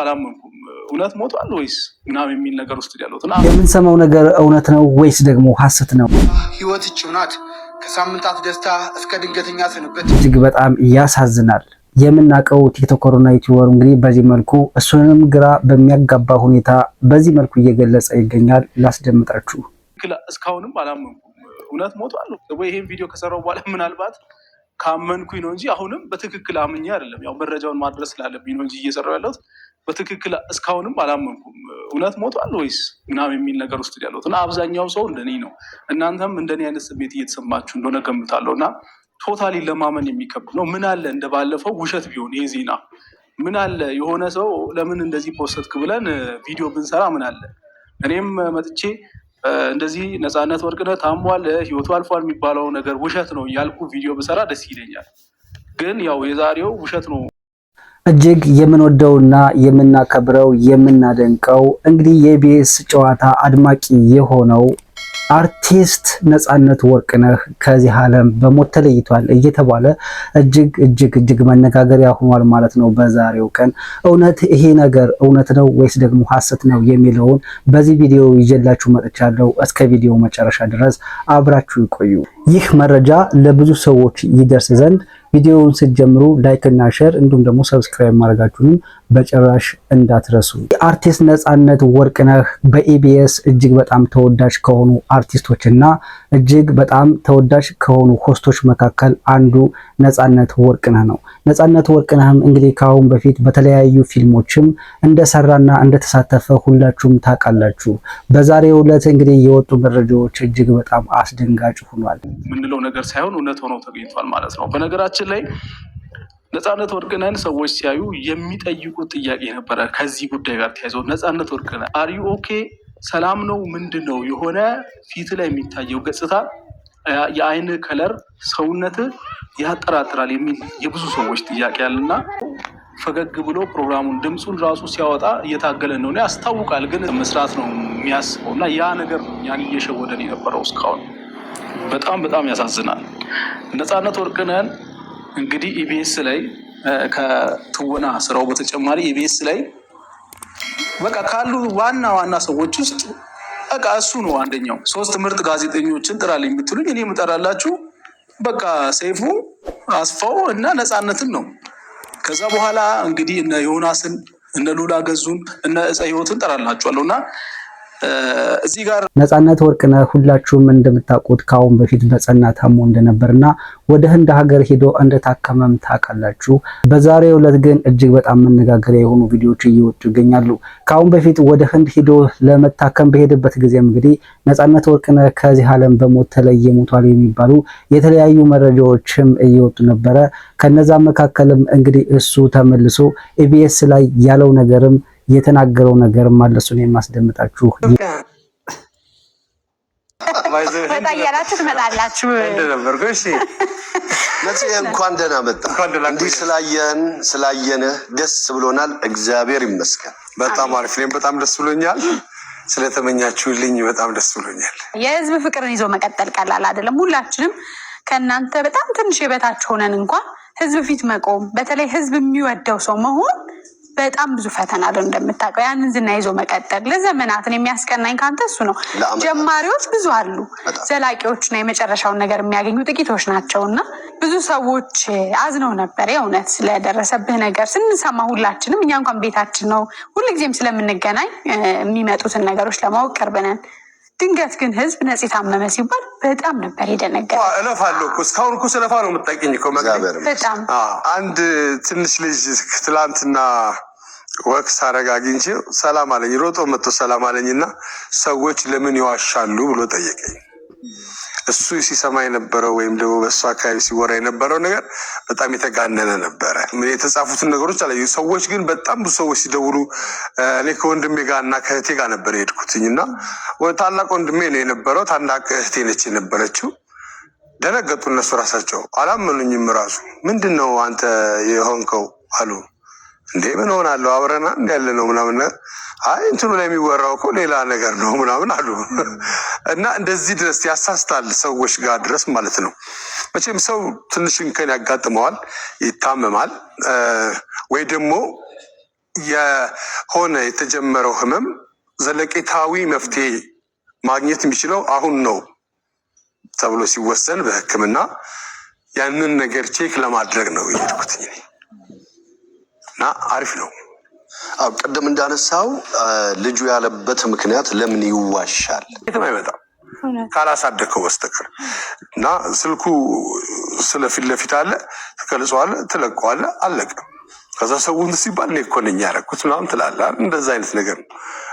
አላመንኩም። እውነት ሞቷል ወይስ ምናምን የሚል ነገር ውስጥ ያለሁት የምንሰማው ነገር እውነት ነው ወይስ ደግሞ ሐሰት ነው? ህይወት ጭናት ከሳምንታት ደስታ እስከ ድንገተኛ ስንብት እጅግ በጣም ያሳዝናል። የምናቀው ቲክቶከርና ዩቲዩበር እንግዲህ በዚህ መልኩ እሱንም ግራ በሚያጋባ ሁኔታ በዚህ መልኩ እየገለጸ ይገኛል። ላስደምጣችሁ። እስካሁንም አላመንኩም። እውነት ሞቷል ወይ? ይሄን ቪዲዮ ከሰራው በኋላ ምናልባት ካመንኩኝ ነው እንጂ አሁንም በትክክል አምኜ አይደለም። ያው መረጃውን ማድረስ ስላለብኝ ነው እንጂ እየሰራው ያለሁት በትክክል እስካሁንም አላመንኩም። እውነት ሞቷል ወይስ ምናምን የሚል ነገር ውስጥ ያለሁት እና አብዛኛው ሰው እንደኔ ነው። እናንተም እንደኔ አይነት ስሜት እየተሰማችሁ እንደሆነ ገምታለሁ እና ቶታሊ ለማመን የሚከብድ ነው። ምን አለ እንደባለፈው ውሸት ቢሆን ይሄ ዜና ምን አለ የሆነ ሰው ለምን እንደዚህ ፖስትክ ብለን ቪዲዮ ብንሰራ ምን አለ እኔም መጥቼ እንደዚህ ነፃነት ወርቅነህ ታሟል ህይወቱ አልፏል የሚባለው ነገር ውሸት ነው እያልኩ ቪዲዮ ብሰራ ደስ ይለኛል። ግን ያው የዛሬው ውሸት ነው። እጅግ የምንወደውና የምናከብረው የምናደንቀው እንግዲህ የኢቢኤስ ጨዋታ አድማቂ የሆነው አርቲስት ነፃነት ወርቅነህ ከዚህ ዓለም በሞት ተለይቷል እየተባለ እጅግ መነጋገሪያ ሆኗል ማለት ነው። በዛሬው ቀን እውነት ይሄ ነገር እውነት ነው ወይስ ደግሞ ሐሰት ነው የሚለውን በዚህ ቪዲዮ ይዤላችሁ መጥቻለሁ። እስከ ቪዲዮ መጨረሻ ድረስ አብራችሁ ይቆዩ። ይህ መረጃ ለብዙ ሰዎች ይደርስ ዘንድ ቪዲዮውን ስትጀምሩ ላይክ እና ሼር እንዲሁም ደግሞ ሰብስክራይብ ማድረጋችሁን በጭራሽ እንዳትረሱ። አርቲስት ነፃነት ወርቅነህ በኢቢኤስ እጅግ በጣም ተወዳጅ ከሆኑ አርቲስቶች እና እጅግ በጣም ተወዳጅ ከሆኑ ሆስቶች መካከል አንዱ ነፃነት ወርቅነህ ነው። ነፃነት ወርቅነህም እንግዲህ ከአሁን በፊት በተለያዩ ፊልሞችም እንደሰራና እንደተሳተፈ ሁላችሁም ታውቃላችሁ። በዛሬው ዕለት እንግዲህ የወጡ መረጃዎች እጅግ በጣም አስደንጋጭ ሆኗል። ምንለው ነገር ሳይሆን እውነት ሆኖ ተገኝቷል ማለት ነው። በነገራችን ላይ ነፃነት ወርቅነህን ሰዎች ሲያዩ የሚጠይቁት ጥያቄ ነበረ ከዚህ ጉዳይ ጋር ተያይዘው ነፃነት ወርቅነህ አር ዩ ኦኬ ሰላም ነው ምንድን ነው የሆነ ፊት ላይ የሚታየው ገጽታ የአይን ከለር ሰውነት ያጠራጥራል የሚል የብዙ ሰዎች ጥያቄ ያለና ፈገግ ብሎ ፕሮግራሙን ድምፁን ራሱ ሲያወጣ እየታገለ ነው ያስታውቃል። ግን መስራት ነው የሚያስበው እና ያ ነገር ያን እየሸወደን የነበረው እስካሁን በጣም ያሳዝናል። ነፃነት ወርቅነህን እንግዲህ ኢቢኤስ ላይ ከትወና ስራው በተጨማሪ ኢቢኤስ ላይ በቃ ካሉ ዋና ሰዎች ውስጥ በቃ እሱ ነው አንደኛው። 3 ምርጥ ጋዜጠኞችን ጥራልኝ የምትሉኝ እኔ የምጠራላችሁ በቃ ሰይፉ አስፋው እና ነፃነትን ነው። ከዛ በኋላ እንግዲህ እነ ዮናስን እነ ሉላ ገዙን እነ እፀ ህይወትን ጠራላችኋለሁ እና እዚህ ጋር ነፃነት ወርቅነህ ሁላችሁም እንደምታውቁት ካሁን በፊት በጸና ታሞ እንደነበርና ወደ ህንድ ሀገር ሄዶ እንደታከመም ታውቃላችሁ። በዛሬው ዕለት ግን እጅግ በጣም መነጋገሪያ የሆኑ ቪዲዮዎች እየወጡ ይገኛሉ። ካሁን በፊት ወደ ህንድ ሄዶ ለመታከም በሄደበት ጊዜም እንግዲህ ነፃነት ወርቅነህ ከዚህ ዓለም በሞት ተለየ ሞቷል የሚባሉ የተለያዩ መረጃዎችም እየወጡ ነበረ። ከነዛ መካከልም እንግዲህ እሱ ተመልሶ ኢቢኤስ ላይ ያለው ነገርም የተናገረው ነገር ማለት ነው የማስደምጣችሁ። ወጣያላችሁ ትመጣላችሁ እንደነበርኩ እሺ እንኳን ደህና መጣ። እንዲህ ስላየን ደስ ብሎናል። እግዚአብሔር ይመስገን። በጣም አሪፍ። እኔም በጣም ደስ ብሎኛል። ስለተመኛችሁልኝ በጣም ደስ ብሎኛል። የህዝብ ፍቅርን ይዞ መቀጠል ቀላል አይደለም። ሁላችንም ከእናንተ በጣም ትንሽ የበታች ሆነን እንኳን ህዝብ ፊት መቆም፣ በተለይ ህዝብ የሚወደው ሰው መሆን በጣም ብዙ ፈተና አለው እንደምታውቀው። ያንን ዝና ይዞ መቀጠል ለዘመናትን የሚያስቀናኝ ካንተ እሱ ነው። ጀማሪዎች ብዙ አሉ፣ ዘላቂዎችና የመጨረሻውን ነገር የሚያገኙ ጥቂቶች ናቸው እና ብዙ ሰዎች አዝነው ነበር የእውነት ስለደረሰብህ ነገር ስንሰማ። ሁላችንም እኛ እንኳን ቤታችን ነው ሁልጊዜም ስለምንገናኝ የሚመጡትን ነገሮች ለማወቅ ቅርብ ነን። ድንገት ግን ህዝብ ነፂ ታመመ ሲባል በጣም ነበር የደነገጠው። እለፋለሁ እኮ እስካሁን እኮ ስለፋ ነው የምጠቀኝ እኮ በጣም አንድ ትንሽ ልጅ ትላንትና ወቅስ አረጋግኝቼ ሰላም አለኝ። ሮጦ መጥቶ ሰላም አለኝና ሰዎች ለምን ይዋሻሉ ብሎ ጠየቀኝ። እሱ ሲሰማ የነበረው ወይም ደግሞ በእሱ አካባቢ ሲወራ የነበረው ነገር በጣም የተጋነነ ነበረ። የተጻፉትን ነገሮች አለ። ሰዎች ግን በጣም ብዙ ሰዎች ሲደውሉ እኔ ከወንድሜ ጋር እና ከእህቴ ጋር ነበር የሄድኩትኝ እና ታላቅ ወንድሜ ነው የነበረው፣ ታላቅ እህቴ ነች የነበረችው። ደነገጡ እነሱ ራሳቸው አላመኑኝም። ራሱ ምንድን ነው አንተ የሆንከው አሉ። እንዴ ምን ሆናለሁ አብረና እንዳለ ነው ምናምን። አይ እንትኑ ላይ የሚወራው እኮ ሌላ ነገር ነው ምናምን አሉ። እና እንደዚህ ድረስ ያሳስታል ሰዎች ጋር ድረስ ማለት ነው። መቼም ሰው ትንሽ እንከን ያጋጥመዋል፣ ይታመማል፣ ወይ ደግሞ የሆነ የተጀመረው ህመም ዘለቄታዊ መፍትሄ ማግኘት የሚችለው አሁን ነው ተብሎ ሲወሰን በሕክምና ያንን ነገር ቼክ ለማድረግ ነው የሄድኩት እና አሪፍ ነው። ቅድም እንዳነሳው ልጁ ያለበት ምክንያት ለምን ይዋሻል? የትም አይመጣም ካላሳደከው በስተቀር እና ስልኩ ስለፊት ለፊት አለ፣ ትገልጸዋለህ፣ ትለቀዋለህ፣ አለቀ። ከዛ ሰውን ሲባል እኔ እኮ ነኝ ያደረኩት ምናምን ትላለህ። እንደዛ አይነት ነገር ነው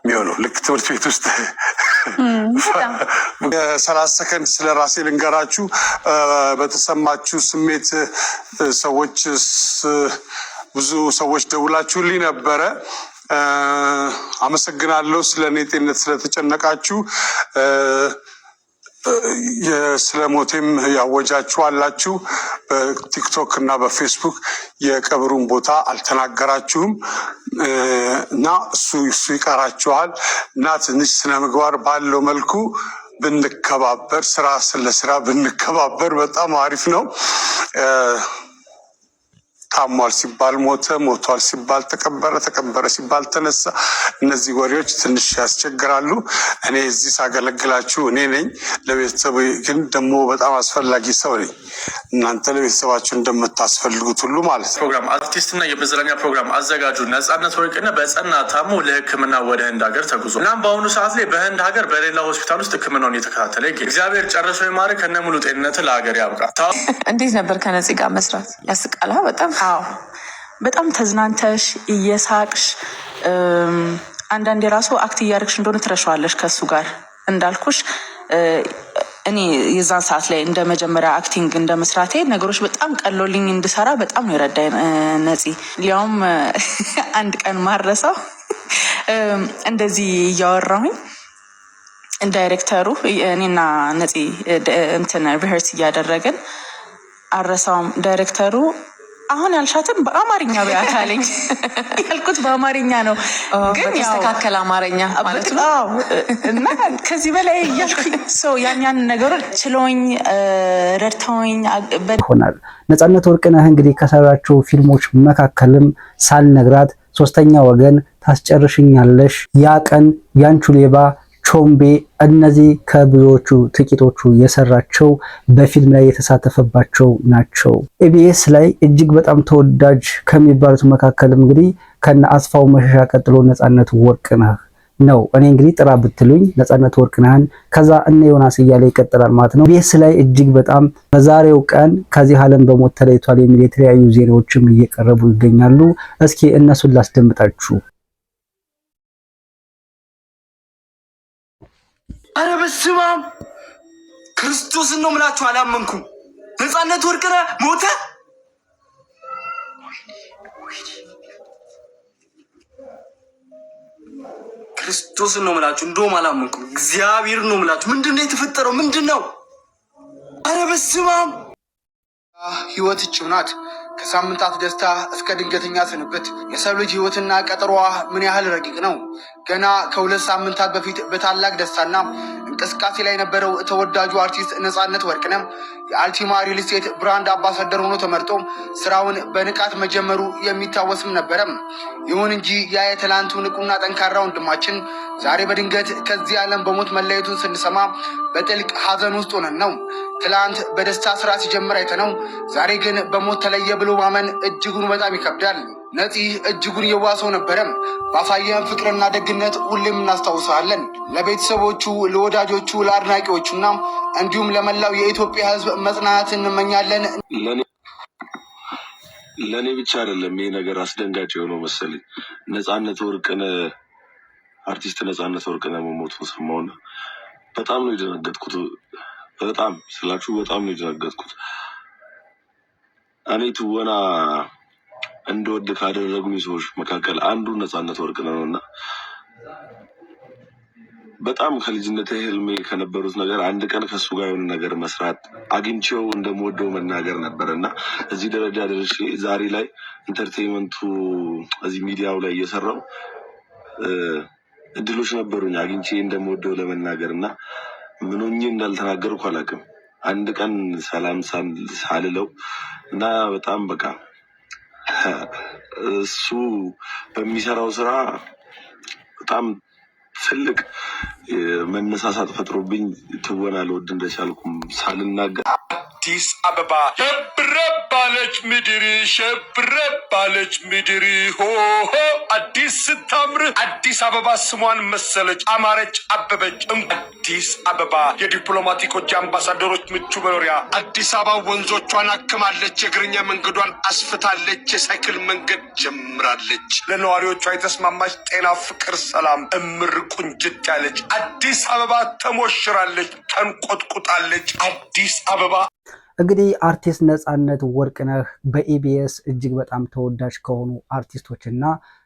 የሚሆነው። ልክ ትምህርት ቤት ውስጥ 30 ሰከንድ ስለ ራሴ ልንገራችሁ። በተሰማችሁ ስሜት ሰዎች ብዙ ሰዎች ደውላችሁልኝ ነበረ። አመሰግናለሁ። ስለ እኔ ጤንነት ስለተጨነቃችሁ ስለ ሞቴም ያወጃችሁ አላችሁ። በቲክቶክ እና በፌስቡክ የቀብሩን ቦታ አልተናገራችሁም እና እሱ ይቀራችኋል እና ትንሽ ስነ ምግባር ባለው መልኩ ብንከባበር፣ ስራ ስለ ስራ ብንከባበር በጣም አሪፍ ነው። ታሟል ሲባል ሞተ፣ ሞቷል ሲባል ተቀበረ፣ ተቀበረ ሲባል ተነሳ። እነዚህ ወሬዎች ትንሽ ያስቸግራሉ። እኔ እዚህ ሳገለግላችሁ እኔ ነኝ፣ ለቤተሰቡ ግን ደግሞ በጣም አስፈላጊ ሰው ነኝ። እናንተ ለቤተሰባችሁ እንደምታስፈልጉት ሁሉ ማለት ነው። ፕሮግራም አርቲስትና የመዝናኛ ፕሮግራም አዘጋጁ ነጻነት ወርቅነህ በጸና ታሞ ለሕክምና ወደ ህንድ ሀገር ተጉዞ እናም በአሁኑ ሰዓት ላይ በህንድ ሀገር በሌላ ሆስፒታል ውስጥ ሕክምናውን እየተከታተለ ይገኛል። እግዚአብሔር ጨርሶ ይማርክ፣ ከነ ሙሉ ጤንነት ለሀገር ያብቃ። እንዴት ነበር ከነፂ ጋር መስራት? ያስቃላ በጣም አዎ፣ በጣም ተዝናንተሽ እየሳቅሽ አንዳንዴ ራሱ አክት እያደረግሽ እንደሆነ ትረሻዋለሽ ከሱ ጋር እንዳልኩሽ። እኔ የዛን ሰዓት ላይ እንደ መጀመሪያ አክቲንግ እንደ መስራቴ ነገሮች በጣም ቀሎልኝ እንድሰራ በጣም ነው የረዳኝ ነፂ። ሊያውም አንድ ቀን ማረሳው እንደዚህ እያወራሁኝ ዳይሬክተሩ እኔና ነፂ እንትን ሪሄርስ እያደረግን አረሳውም። ዳይሬክተሩ አሁን ያልሻትን በአማርኛ ቢያት አለኝ። ያልኩት በአማርኛ ነው፣ ግን የተስተካከለ አማርኛ ማለት ነው። እና ከዚህ በላይ እያልኩኝ ሰው ያን ነገሮች ችለውኝ ረድተውኝ ይሆናል። ነጻነት ወርቅነህ እንግዲህ ከሰራቸው ፊልሞች መካከልም ሳልነግራት፣ ሶስተኛ ወገን፣ ታስጨርሽኛለሽ፣ ያ ቀን፣ ያንቹ ሌባ፣ ቾምቤ፣ እነዚህ ከብዙዎቹ ጥቂቶቹ የሰራቸው በፊልም ላይ የተሳተፈባቸው ናቸው። ኢቢኤስ ላይ እጅግ በጣም ተወዳጅ ከሚባሉት መካከልም እንግዲህ ከነ አስፋው መሸሻ ቀጥሎ ነጻነት ወርቅነህ ነው። እኔ እንግዲህ ጥራ ብትሉኝ ነጻነት ወርቅነህን፣ ከዛ እነ ዮናስ እያለ ይቀጥላል ማለት ነው። ኢቢኤስ ላይ እጅግ በጣም በዛሬው ቀን ከዚህ ዓለም በሞት ተለይቷል የሚል የተለያዩ ዜናዎችም እየቀረቡ ይገኛሉ። እስኪ እነሱን ላስደምጣችሁ። አረ በስመ አብ ክርስቶስን ነው ምላችሁ፣ አላመንኩም። ነጻነት ወርቅነህ ሞተ። ክርስቶስን ነው ምላችሁ፣ እንደውም አላመንኩም። እግዚአብሔር ነው ምላችሁ። ምንድን ነው የተፈጠረው? ምንድን ነው? አረ በስመ አብ። ህይወት እችው ናት። ከሳምንታት ደስታ እስከ ድንገተኛ ስንብት የሰው ልጅ ህይወትና ቀጠሮዋ ምን ያህል ረቂቅ ነው። ገና ከ2 ሳምንታት በፊት በታላቅ ደስታና እንቅስቃሴ ላይ የነበረው ተወዳጁ አርቲስት ነጻነት ወርቅነህ የአልቲማ ሪል ስቴት ብራንድ አምባሳደር ሆኖ ተመርጦ ስራውን በንቃት መጀመሩ የሚታወስም ነበረም። ይሁን እንጂ ያ የትላንቱ ንቁና ጠንካራ ወንድማችን ዛሬ በድንገት ከዚህ ዓለም በሞት መለየቱን ስንሰማ በጥልቅ ሀዘን ውስጥ ሆነን ነው። ትላንት በደስታ ስራ ሲጀምር አይተነው ዛሬ ግን በሞት ተለየ ብሎ ማመን እጅጉን በጣም ይከብዳል። ነፂ እጅጉን የዋሰው ነበረም። ባሳየን ፍቅርና ደግነት ሁሌም እናስታውሰዋለን። ለቤተሰቦቹ፣ ለወዳጆቹ፣ ለአድናቂዎቹና እንዲሁም ለመላው የኢትዮጵያ ሕዝብ መጽናናት እንመኛለን። ለእኔ ብቻ አይደለም ይህ ነገር አስደንጋጭ የሆነው መሰለኝ። ነጻነት ወርቅነህ አርቲስት ነጻነት ወርቅነህ መሞቱን ሰማሁና በጣም ነው የደነገጥኩት። በጣም ስላችሁ በጣም ነው የደነገጥኩት። እኔ ትወና እንደወድ ካደረጉኝ ሰዎች መካከል አንዱ ነጻነት ወርቅነህ ነው እና በጣም ከልጅነት ህልሜ ከነበሩት ነገር አንድ ቀን ከሱ ጋር የሆነ ነገር መስራት አግኝቼው እንደምወደው መናገር ነበር እና እዚህ ደረጃ ደርሼ ዛሬ ላይ ኢንተርቴንመንቱ እዚህ ሚዲያው ላይ እየሰራው እድሎች ነበሩኝ አግኝቼ እንደምወደው ለመናገር እና ምን ሆኜ እንዳልተናገርኩ አላውቅም። አንድ ቀን ሰላም ሳልለው እና በጣም በቃ እሱ በሚሰራው ስራ በጣም ትልቅ መነሳሳት ፈጥሮብኝ ትወና ልወድ እንደቻልኩም ሳልናገር አዲስ አበባ ሸብረብ ባለች ምድር ሸብረብ ባለች ምድር ሆሆ አዲስ ስታምር አዲስ አበባ ስሟን መሰለች አማረች አበበች። አዲስ አበባ የዲፕሎማቲኮች አምባሳደሮች ምቹ መኖሪያ አዲስ አበባ ወንዞቿን አክማለች፣ የእግረኛ መንገዷን አስፍታለች፣ የሳይክል መንገድ ጀምራለች። ለነዋሪዎቿ የተስማማች ጤና፣ ፍቅር፣ ሰላም እምር ቁንጅት ያለች አዲስ አበባ ተሞሽራለች፣ ተንቆጥቁጣለች። አዲስ አበባ እንግዲህ አርቲስት ነፃነት ወርቅነህ በኢቢኤስ እጅግ በጣም ተወዳጅ ከሆኑ አርቲስቶች እና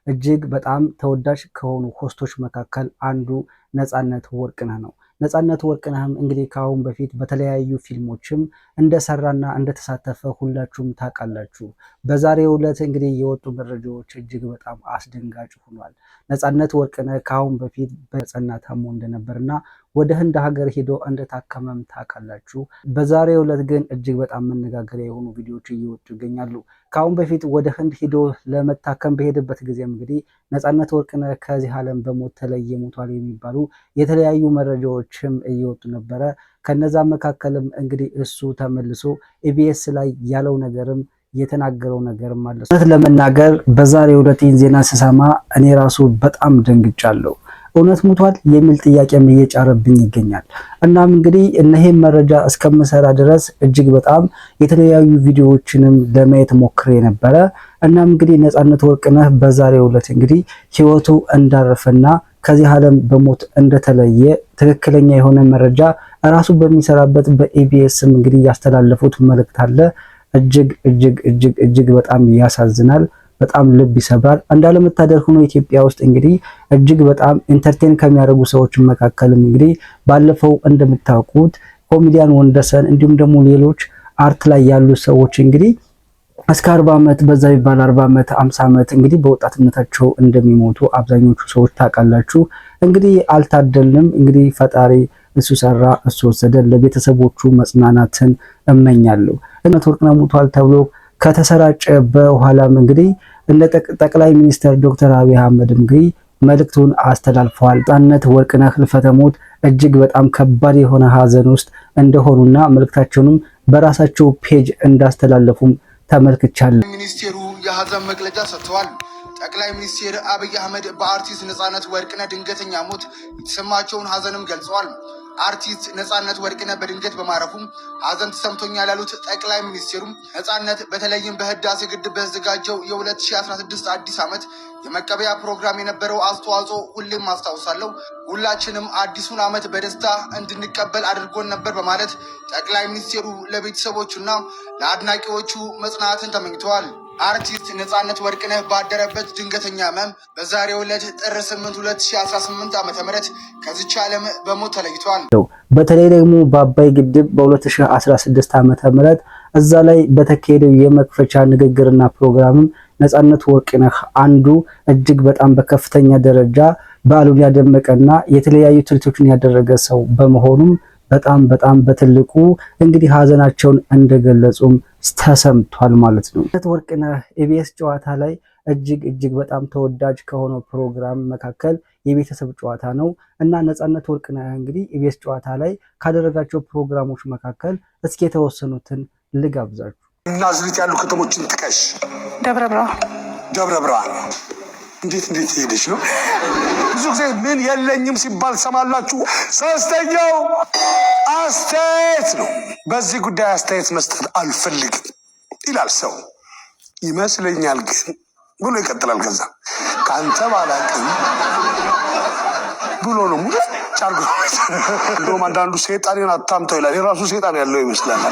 እጅግ በጣም ተወዳጅ ከሆኑ ሆስቶች መካከል አንዱ ነፃነት ወርቅነህ ነው። ነፃነት ወርቅነህም እንግዲህ ከአሁን በፊት በተለያዩ ፊልሞችም እንደሰራና እንደተሳተፈ ሁላችሁም ታውቃላችሁ። በዛሬው ዕለት እንግዲህ የወጡ መረጃዎች እጅግ በጣም አስደንጋጭ ሆኗል። ነፃነት ወርቅነህ ከአሁን በፊት በጸና ታሞ እንደነበርና ወደ ህንድ ሀገር ሄዶ እንደታከመም ታውቃላችሁ። በዛሬው ዕለት ግን እጅግ በጣም መነጋገሪያ የሆኑ ቪዲዮዎች እየወጡ ይገኛሉ። ከአሁን በፊት ወደ ህንድ ሄዶ ለመታከም በሄደበት ጊዜም እንግዲህ ነፃነት ወርቅነህ ከዚህ ዓለም በሞት ተለየ ሞቷል የሚባሉ የተለያዩ መረጃዎችም እየወጡ ነበረ። ከነዛ መካከልም እንግዲህ እሱ ተመልሶ ኢቢኤስ ላይ ያለው ነገርም የተናገረው ነገርም አለ። እውነት ለመናገር በዛሬው ዕለት ዜና ስሰማ እኔ ራሱ በጣም ደንግጫለሁ። እውነት ሞቷል የሚል ጥያቄም እየጫረብኝ ይገኛል። እናም እንግዲህ እነዚህን መረጃ እስከምሰራ ድረስ እጅግ በጣም የተለያዩ ቪዲዮዎችንም ለማየት ሞክሬ ነበረ። እናም እንግዲህ ነፃነት ወርቅነህ በዛሬው ዕለት እንግዲህ ህይወቱ እንዳረፈና ከዚህ ዓለም በሞት እንደተለየ ትክክለኛ የሆነ መረጃ ራሱ በሚሰራበት በኢቢኤስም እንግዲህ ያስተላለፉት መልእክት አለ። እጅግ በጣም ያሳዝናል። በጣም ልብ ይሰብራል። እንዳለመታደል ሆኖ ኢትዮጵያ ውስጥ እንግዲህ እጅግ በጣም ኢንተርቴን ከሚያደርጉ ሰዎች መካከልም እንግዲህ ባለፈው እንደምታውቁት ኮሜዲያን ወንደሰን እንዲሁም ደግሞ ሌሎች አርት ላይ ያሉ ሰዎች እንግዲህ እስከ 40 ዓመት በዛ ቢባል 40 ዓመት 50 ዓመት እንግዲህ በወጣትነታቸው እንደሚሞቱ አብዛኞቹ ሰዎች ታውቃላችሁ። እንግዲህ አልታደልንም። እንግዲህ ፈጣሪ እሱ ሰራ እሱ ወሰደ። ለቤተሰቦቹ መጽናናትን እመኛለሁ። ነፃነት ወርቅነህ ሞቷል ተብሎ ከተሰራጨ በኋላም እንግዲህ እንደ ጠቅላይ ሚኒስትር ዶክተር አብይ አህመድ እንግዲህ መልእክቱን አስተላልፈዋል። ነፃነት ወርቅነህ ህልፈተ ሞት እጅግ በጣም ከባድ የሆነ ሀዘን ውስጥ እንደሆኑና መልእክታቸውንም በራሳቸው ፔጅ እንዳስተላለፉም ተመልክቻለሁ። ሚኒስቴሩ የሀዘን መግለጫ ሰጥተዋል። ጠቅላይ ሚኒስትር አብይ አህመድ በአርቲስት ነፃነት ወርቅነህ ድንገተኛ ሞት የተሰማቸውን ሀዘንም ገልጸዋል። አርቲስት ነፃነት ወርቅነህ በድንገት በማረፉም ሀዘን ተሰምቶኛል ያሉት ጠቅላይ ሚኒስትሩም ነፃነት በተለይም በህዳሴ ግድብ በተዘጋጀው የ2016 አዲስ ዓመት የመቀበያ ፕሮግራም የነበረው አስተዋጽኦ ሁሌም አስታውሳለሁ። ሁላችንም አዲሱን ዓመት በደስታ እንድንቀበል አድርጎን ነበር በማለት ጠቅላይ ሚኒስትሩ ለቤተሰቦቹና ለአድናቂዎቹ መጽናናትን ተመኝተዋል። አርቲስት ነፃነት ወርቅነህ ባደረበት ድንገተኛ ህመም በዛሬው ዕለት ጥር 8 2018 ዓ.ም ከዚች ዓለም በሞት ተለይቷል። በተለይ ደግሞ በአባይ ግድብ በ2016 ዓ.ም እዛ ላይ በተካሄደው የመክፈቻ ንግግርና ፕሮግራምም ነፃነት ወርቅነህ አንዱ እጅግ በጣም በከፍተኛ ደረጃ በዓሉን ያደመቀና የተለያዩ ትርኢቶችን ያደረገ ሰው በመሆኑም በጣም በትልቁ እንግዲህ ሀዘናቸውን እንደገለጹም ተሰምቷል ማለት ነው። ነፃነት ወርቅነህ ኢቢኤስ ጨዋታ ላይ እጅግ በጣም ተወዳጅ ከሆነው ፕሮግራም መካከል የቤተሰብ ጨዋታ ነው እና ነፃነት ወርቅነህ እንግዲህ ኢቢኤስ ጨዋታ ላይ ካደረጋቸው ፕሮግራሞች መካከል እስኪ የተወሰኑትን ልጋብዛችሁ። ናዝሬት ያሉ ከተሞችን ጥቀሽ። ደብረ ብርሃን እንዴት ሄደች ነው? ብዙ ጊዜ ምን የለኝም ሲባል ሰማላችሁ። ሶስተኛው አስተያየት ነው። በዚህ ጉዳይ አስተያየት መስጠት አልፈልግም ይላል ሰው ይመስለኛል ግን ብሎ ይቀጥላል። ከዛ ከአንተ ባላቅም ብሎ ነው ሙሉ ጫርጎ። እንደውም አንዳንዱ ሴጣኔን አታምተው ይላል። የራሱ ሴጣን ያለው ይመስላል።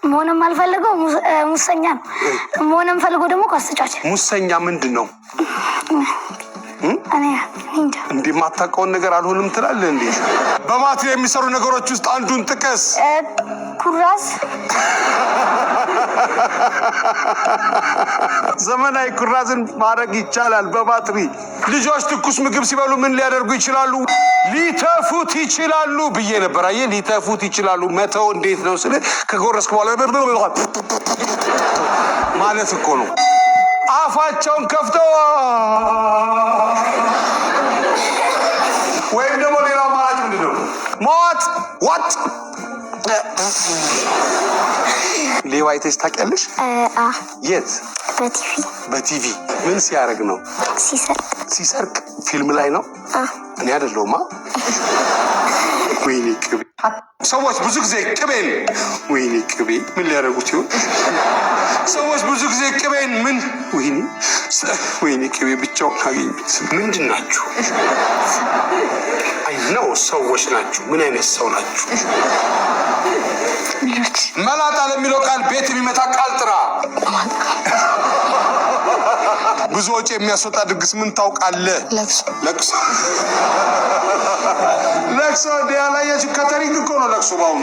መሆንም አልፈልገው ሙሰኛ ነው። መሆንም ፈልገው ደግሞ ኳስጫጭ። ሙሰኛ ምንድን ነው? እኔ እንጃ። እንዴ ማታውቀውን ነገር አልሆንም ትላለህ እንዴ? በባትሪ የሚሰሩ ነገሮች ውስጥ አንዱን ጥቀስ። ኩራዝ። ዘመናዊ ኩራዝን ማድረግ ይቻላል በባትሪ። ልጆች ትኩስ ምግብ ሲበሉ ምን ሊያደርጉ ይችላሉ? ሊተፉት ይችላሉ ብዬ ነበር። አየህ፣ ሊተፉት ይችላሉ። መተው እንዴት ነው ስለ ከጎረስክ በኋላ ማለት እኮ ነው። አፋቸውን ከፍተው ወይም ደግሞ ሌላው አማራጭ ምንድን ነው? ሞት ዋጥ ሌባ አይተሽ ታውቂያለሽ? የት? በቲቪ ምን ሲያደርግ ነው? ሲሰርቅ ፊልም ላይ ነው። እኔ አይደለሁማ። ወይኔ ቅቤ ሰዎች ብዙ ጊዜ ቅቤን ወይኔ ቅቤ ምን ሊያደርጉት ይሆን? ሰዎች ብዙ ጊዜ ቅቤን ምን ወይኔ ቅቤ ብቻውን አገኙት። ምንድን ናችሁ? አይ ነው ሰዎች ናችሁ። ምን አይነት ሰው ናችሁ? መላጣ ለሚለው ቃል ቤት የሚመታ ቃል ጥራ። ብዙ ወጪ የሚያስወጣ ድግስ ምን ታውቃለህ? ለቅሶ ለቅሶ ዲያላየች ከተሪንግ እኮ ነው ለቅሶ በአሁኑ